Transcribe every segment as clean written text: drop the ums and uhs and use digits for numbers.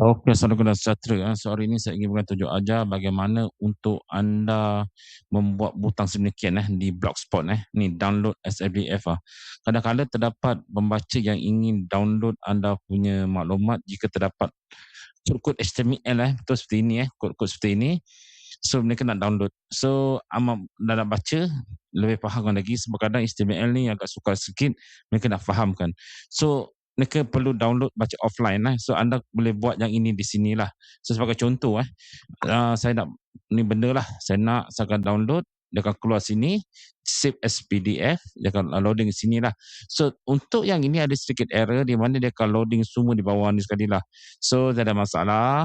Okey, Assalamualaikum dan sejahtera. So, hari ini saya ingin berikan tunjuk ajar bagaimana untuk anda membuat butang sedemikian di Blogspot ni download SPDF. Kadang-kadang terdapat pembaca yang ingin download anda punya maklumat jika terdapat kod-kod HTML betul seperti ini kod-kod seperti ini. So, mereka nak download. So, amat dah nak baca, lebih fahamkan lagi sebab kadang HTML ni agak sukar sikit, mereka nak fahamkan. So, mereka perlu download baca offline So, anda boleh buat yang ini di sinilah. So, sebagai contoh saya nak ni benda lah, saya akan download, dia akan keluar sini, save as PDF, dia akan loading di sinilah. So, untuk yang ini ada sedikit error di mana dia akan loading semua di bawah ni sekali lah. So, tak ada masalah.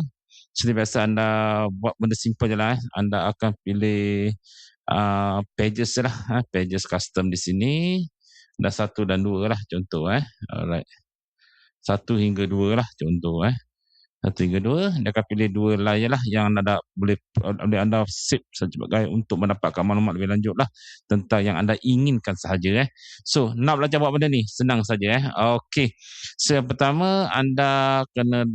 Seperti biasa anda buat benda simple je lah Anda akan pilih pages je lah pages custom di sini. Dah 1 dan 2 lah contoh Alright. 1 hingga 2 lah contoh 1 hingga 2, dia akan pilih 2 line lah yang anda boleh anda save sebagai untuk mendapatkan maklumat lebih lanjut lah tentang yang anda inginkan sahaja So, nak belajar buat benda ni, senang saja Okey. So, yang pertama anda kena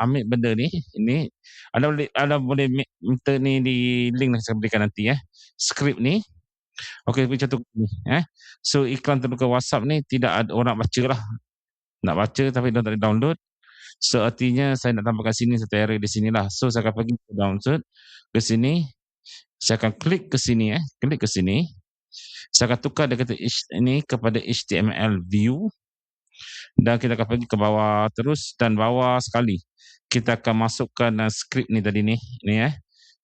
ambil benda ni, ini anda boleh minta ni di link yang saya berikan nanti skrip ni. Okey, contoh ni So, iklan terbuka WhatsApp ni tidak ada orang baca lah. Nak baca tapi dia tak boleh download. So, artinya saya nak tambahkan sini satu error di sinilah. So, saya akan pergi ke download, ke sini. Saya akan klik ke sini klik ke sini. Saya akan tukar dia kata ini kepada HTML view. Dan kita akan pergi ke bawah terus dan bawah sekali. Kita akan masukkan skrip ni tadi ni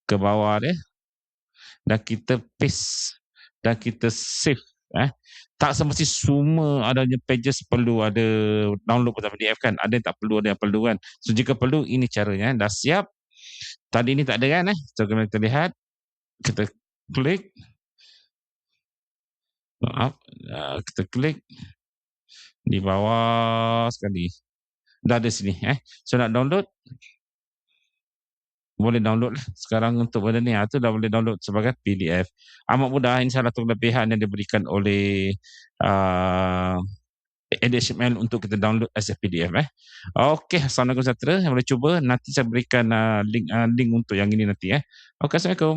ke bawah dia. Dan kita paste dan kita save tak semesti semua adanya pages perlu ada download butang PDF kan. Ada yang tak perlu, ada yang perlu kan. So, jika perlu, ini caranya. Dah siap. Tadi ni tak ada kan So, kita lihat. Kita klik. Maaf. Kita klik. Di bawah sekali. Dah ada sini So, nak download. Boleh download lah. Sekarang untuk benda ni, tu dah boleh download sebagai PDF. Amat mudah. Ini salah satu kelebihan yang diberikan oleh HTML untuk kita download as a PDF Okey, Assalamualaikum sejahtera. Yang boleh cuba, nanti saya berikan link untuk yang ini nanti Okey, Assalamualaikum.